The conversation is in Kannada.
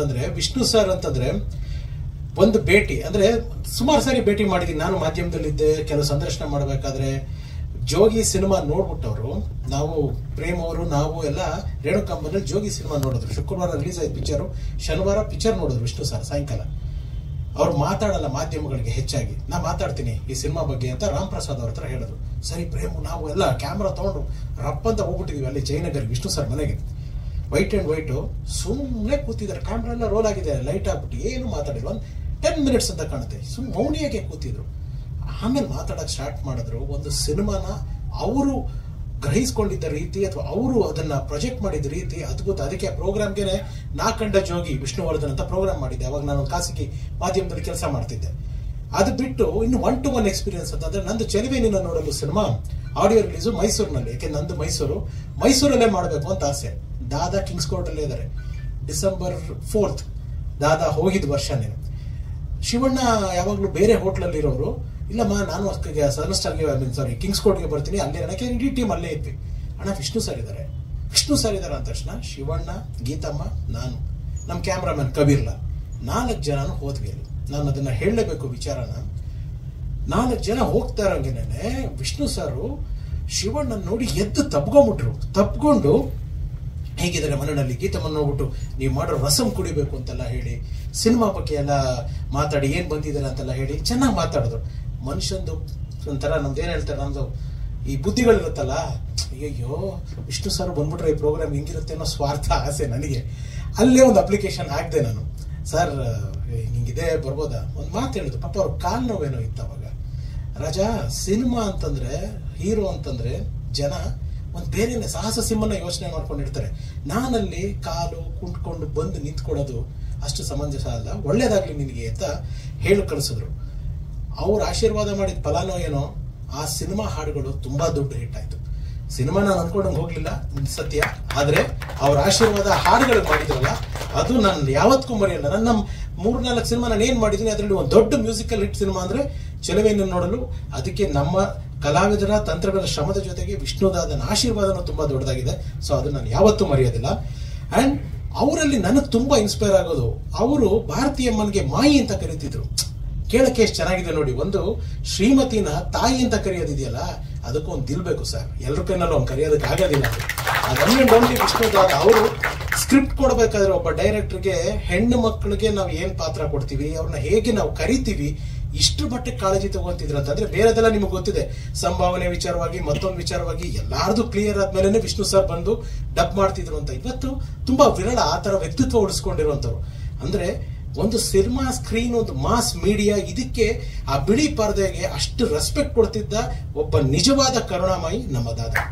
ಅಂದ್ರೆ ವಿಷ್ಣು ಸರ್ ಅಂತಂದ್ರೆ ಒಂದು ಭೇಟಿ ಅಂದ್ರೆ ಸುಮಾರು ಸಾರಿ ಭೇಟಿ ಮಾಡಿದೀನಿ ನಾನು. ಮಾಧ್ಯಮದಲ್ಲಿದ್ದೆ, ಕೆಲವು ಸಂದರ್ಶನ ಮಾಡಬೇಕಾದ್ರೆ ಜೋಗಿ ಸಿನಿಮಾ ನೋಡ್ಬಿಟ್ಟವರು, ನಾವು ಪ್ರೇಮ್ ಅವರು ನಾವು ಎಲ್ಲ ರೇಣುಕಾಂಬನಲ್ಲಿ ಜೋಗಿ ಸಿನಿಮಾ ನೋಡಿದ್ರು. ಶುಕ್ರವಾರ ರಿಲೀಸ್ ಆಯ್ತು ಪಿಕ್ಚರು, ಶನಿವಾರ ಪಿಕ್ಚರ್ ನೋಡಿದ್ರು ವಿಷ್ಣು ಸರ್ ಸಾಯಂಕಾಲ. ಅವ್ರು ಮಾತಾಡಲ್ಲ ಮಾಧ್ಯಮಗಳಿಗೆ ಹೆಚ್ಚಾಗಿ, ನಾ ಮಾತಾಡ್ತೀನಿ ಈ ಸಿನಿಮಾ ಬಗ್ಗೆ ಅಂತ ರಾಮ್ ಪ್ರಸಾದ್ ಅವ್ರ ಹತ್ರ ಹೇಳಿದ್ರು. ಸರಿ ಪ್ರೇಮ್ ನಾವು ಎಲ್ಲ ಕ್ಯಾಮ್ರಾ ತಗೊಂಡು ರಪ್ಪಂತ ಹೋಗ್ಬಿಟ್ಟಿದೀವಿ ಅಲ್ಲಿ ಜಯನಗರ್ ವಿಷ್ಣು ಸರ್ ಮನೆಗೆ. ವೈಟ್ ಅಂಡ್ ವೈಟ್ ಸುಮ್ಮನೆ ಕೂತಿದ್ದಾರೆ, ಕ್ಯಾಮ್ರಾ ಎಲ್ಲ ರೋಲ್ ಆಗಿದೆ, ಲೈಟ್ ಆಗ್ಬಿಟ್ಟು ಏನು ಮಾತಾಡಿಲ್ಲ. ಒಂದು 10 ಮಿನಿಟ್ಸ್ ಅಂತ ಕಾಣುತ್ತೆ, ಸುಮ್ಮನೆ ಮೌನಿಯಾಗೆ ಕೂತಿದ್ರು. ಆಮೇಲೆ ಮಾತಾಡಕ್ ಸ್ಟಾರ್ಟ್ ಮಾಡಿದ್ರು. ಒಂದು ಸಿನಿಮಾನ ಅವರು ಗ್ರಹಿಸ್ಕೊಂಡಿದ್ದ ರೀತಿ ಅಥವಾ ಅವರು ಅದನ್ನ ಪ್ರೊಜೆಕ್ಟ್ ಮಾಡಿದ ರೀತಿ ಅದ್ಭುತ. ಅದಕ್ಕೆ ಆ ಪ್ರೋಗ್ರಾಮ್ಗೆ ನಾ ಕಂಡ ಜೋಗಿ ವಿಷ್ಣುವರ್ಧನ್ ಅಂತ ಪ್ರೋಗ್ರಾಮ್ ಮಾಡಿದ್ದೆ. ಅವಾಗ ನಾನು ಖಾಸಗಿ ಮಾಧ್ಯಮದಲ್ಲಿ ಕೆಲಸ ಮಾಡ್ತಿದ್ದೆ. ಅದು ಬಿಟ್ಟು ಇನ್ನು 1-to-1 ಎಕ್ಸ್ಪೀರಿಯನ್ಸ್ ಅಂತಂದ್ರೆ ನಂದು ಚೆಲುವೆ ನಿನ್ನ ನೋಡಲು ಸಿನಿಮಾ ಆಡಿಯೋ ರಿಲೀಸು ಮೈಸೂರಿನಲ್ಲಿ. ಯಾಕೆ ನಂದು ಮೈಸೂರಲ್ಲೇ ಮಾಡಬೇಕು ಅಂತ ಆಸೆ. ದಾದಾ ಕಿಂಗ್ಸ್ ಕೋರ್ಟ್ ಅಲ್ಲೇ ಇದ್ದಾರೆ. ಡಿಸೆಂಬರ್ 4th ದಾದಾ ಹೋಗಿದ್ ವರ್ಷ. ನೀನು ಶಿವಣ್ಣ ಯಾವಾಗ್ಲೂ ಬೇರೆ ಹೋಟ್ಲಲ್ಲಿ ಇರೋರು, ಇಲ್ಲಮ್ಮ ನಾನು ಕಿಂಗ್ಸ್ ಕೋರ್ಟ್ಗೆ ಬರ್ತೀನಿ, ಅಲ್ಲೇ ನನಗೆ ಇಡೀ ಟೀಮ್ ಅಲ್ಲೇ ಇದ್ವಿ. ಅಣ್ಣ ವಿಷ್ಣು ಸರ್ ಇದ್ದಾರೆ ಅಂದ ತಕ್ಷಣ ಶಿವಣ್ಣ, ಗೀತಮ್ಮ, ನಾನು, ನಮ್ಮ ಕ್ಯಾಮ್ರಾಮನ್ ಕಬೀರ್ಲಾಲ್ 4 ಜನನು ಹೋದ್ವಿ ಅಲ್ಲಿ. ನಾನು ಅದನ್ನ ಹೇಳಲೇಬೇಕು ವಿಚಾರನ. 4 ಜನ ಹೋಗ್ತಾ ಇರೋಂಗೆನೆ ವಿಷ್ಣು ಸರ್ ಶಿವಣ್ಣ ನೋಡಿ ಎದ್ದು ತಪ್ಕೊಂಡು ಹೇಗಿದ್ದಾರೆ ಮನೆಯಲ್ಲಿ, ಗೀತಮ್ಮನ್ನು ನೋಡ್ಬಿಟ್ಟು ನೀವು ಮಾಡೋ ರಸಂ ಕುಡಿಬೇಕು ಅಂತೆಲ್ಲ ಹೇಳಿ, ಸಿನಿಮಾ ಬಗ್ಗೆ ಎಲ್ಲ ಮಾತಾಡಿ ಏನ್ ಬಂದಿದ್ದಾರೆ ಅಂತೆಲ್ಲ ಹೇಳಿ ಚೆನ್ನಾಗಿ ಮಾತಾಡಿದ್ರು. ಮನುಷ್ಯಂದು ಒಂಥರ ನಮ್ದು ಏನ್ ಹೇಳ್ತಾರೆ, ನಮ್ದು ಈ ಬುದ್ಧಿಗಳಿರುತ್ತಲ್ಲ, ಅಯ್ಯೋ ವಿಷ್ಣು ಸರ್ ಬಂದ್ಬಿಟ್ರೆ ಈ ಪ್ರೋಗ್ರಾಮ್ ಹೆಂಗಿರುತ್ತೆ ಅನ್ನೋ ಸ್ವಾರ್ಥ ಆಸೆ ನನಗೆ. ಅಲ್ಲೇ ಒಂದು ಅಪ್ಲಿಕೇಶನ್ ಹಾಕ್ದೆ ನಾನು. ಸರ್ ಹಿಂಗಿದೆ ಬರ್ಬೋದಾ? ಒಂದು ಮಾತು ಹೇಳಿದ್ರು. ಪಾಪ ಅವ್ರ ಕಾಲ್ ನೋವೇನೋ ಇತ್ತು ಅವಾಗ. ರಾಜಾ, ಸಿನಿಮಾ ಅಂತಂದ್ರೆ ಹೀರೋ ಅಂತಂದ್ರೆ ಜನ ಒಂದು ಬೇರೆನೆ ಸಾಹಸ ಸಿಂಹನ ಯೋಚನೆ ಮಾಡ್ಕೊಂಡಿರ್ತಾರೆ. ನಾನಲ್ಲಿ ಕಾಲು ಕುಂಟ್ಕೊಂಡು ಬಂದು ನಿಂತ್ಕೊಳ್ಳೋದು ಅಷ್ಟು ಸಮಂಜಸ ಅಲ್ಲ, ಒಳ್ಳೇದಾಗ್ಲಿ ನಿನಗೆ ಅಂತ ಹೇಳಿ ಕಳಿಸಿದ್ರು. ಅವ್ರ ಆಶೀರ್ವಾದ ಮಾಡಿದ ಫಲಾನೋ ಏನೋ ಆ ಸಿನಿಮಾ ಹಾಡುಗಳು ತುಂಬಾ ದೊಡ್ಡ ಹಿಟ್ ಆಯ್ತು. ಸಿನಿಮಾ ನಾನು ಅನ್ಕೊಂಡಂಗೆ ಹೋಗ್ಲಿಲ್ಲ ಸತ್ಯ, ಆದ್ರೆ ಅವ್ರ ಆಶೀರ್ವಾದ ಹಾಡುಗಳು ಮಾಡಿದ್ರಲ್ಲ ಅದು ನಾನು ಯಾವತ್ತೂ ಮರೆಯಲ್ಲ. ನನ್ನ 3-4 ಸಿನಿಮಾ ನಾನು ಏನ್ ಮಾಡಿದೀನಿ ಅದರಲ್ಲಿ ಒಂದು ದೊಡ್ಡ ಮ್ಯೂಸಿಕಲ್ ಹಿಟ್ ಸಿನಿಮಾ ಅಂದ್ರೆ ಚೆಲುವೆಯನ್ನು ನೋಡಲು. ಅದಕ್ಕೆ ನಮ್ಮ ಕಲಾವಿದರ ತಂತ್ರಗಳ ಶ್ರಮದ ಜೊತೆಗೆ ವಿಷ್ಣುದಾದನ ಆಶೀರ್ವಾದನೂ ತುಂಬಾ ದೊಡ್ಡದಾಗಿದೆ. ಸೊ ಅದು ನಾನು ಯಾವತ್ತೂ ಮರೆಯೋದಿಲ್ಲ. ಅಂಡ್ ಅವರಲ್ಲಿ ನನಗೆ ತುಂಬಾ ಇನ್ಸ್ಪೈರ್ ಆಗೋದು, ಅವರು ಭಾರತೀಯಮ್ಮನಿಗೆ ಮಾಯಿ ಅಂತ ಕರೀತಿದ್ರು. ಕೇಳಕ್ಕೆ ಎಷ್ಟು ಚೆನ್ನಾಗಿದೆ ನೋಡಿ. ಒಂದು ಶ್ರೀಮತಿನ ತಾಯಿ ಅಂತ ಕರೆಯೋದಿದೆಯಲ್ಲ, ಅದಕ್ಕೂ ಒಂದು ದಿಲ್ಬೇಕು ಸರ್. ಎಲ್ಲರ ಕೈನಲ್ಲೂ ಅವ್ನು ಕರೆಯೋದಕ್ಕೆ ಆಗೋದಿಲ್ಲ. ಓನ್ಲಿ ವಿಷ್ಣುದಾದ ಅವರು ಸ್ಕ್ರಿಪ್ಟ್ ಕೊಡ್ಬೇಕಾದ್ರೆ ಒಬ್ಬ ಡೈರೆಕ್ಟರ್ಗೆ ಹೆಣ್ಣು ಮಕ್ಕಳಿಗೆ ನಾವು ಏನ್ ಪಾತ್ರ ಕೊಡ್ತೀವಿ, ಅವ್ರನ್ನ ಹೇಗೆ ನಾವು ಕರಿತೀವಿ, ಇಷ್ಟು ಮಟ್ಟಿಗೆ ಕಾಳಜಿ ತಗೊಂತಿದ್ರು ಅಂತಂದ್ರೆ ಬೇರೆದೆಲ್ಲ ನಿಮಗೆ ಗೊತ್ತಿದೆ. ಸಂಭಾವನೆ ವಿಚಾರವಾಗಿ ಮತ್ತೊಂದು ವಿಚಾರವಾಗಿ ಎಲ್ಲಾರ್ದು ಕ್ಲಿಯರ್ ಆದ್ಮೇಲೆ ವಿಷ್ಣು ಸರ್ ಬಂದು ಡಬ್ ಮಾಡ್ತಿದ್ರು ಅಂತ. ಇವತ್ತು ತುಂಬಾ ವಿರಳ ಆ ತರ ವ್ಯಕ್ತಿತ್ವ ಉಳಿಸ್ಕೊಂಡಿರುವಂತವ್ರು. ಅಂದ್ರೆ ಒಂದು ಸಿನಿಮಾ ಸ್ಕ್ರೀನ್, ಒಂದು ಮಾಸ್ ಮೀಡಿಯಾ, ಇದಕ್ಕೆ ಆ ಬಿಳಿ ಪರದೆಗೆ ಅಷ್ಟು ರೆಸ್ಪೆಕ್ಟ್ ಕೊಡ್ತಿದ್ದ ಒಬ್ಬ ನಿಜವಾದ ಕರುಣಾಮಯಿ ನಮ್ಮ ದಾದಾ.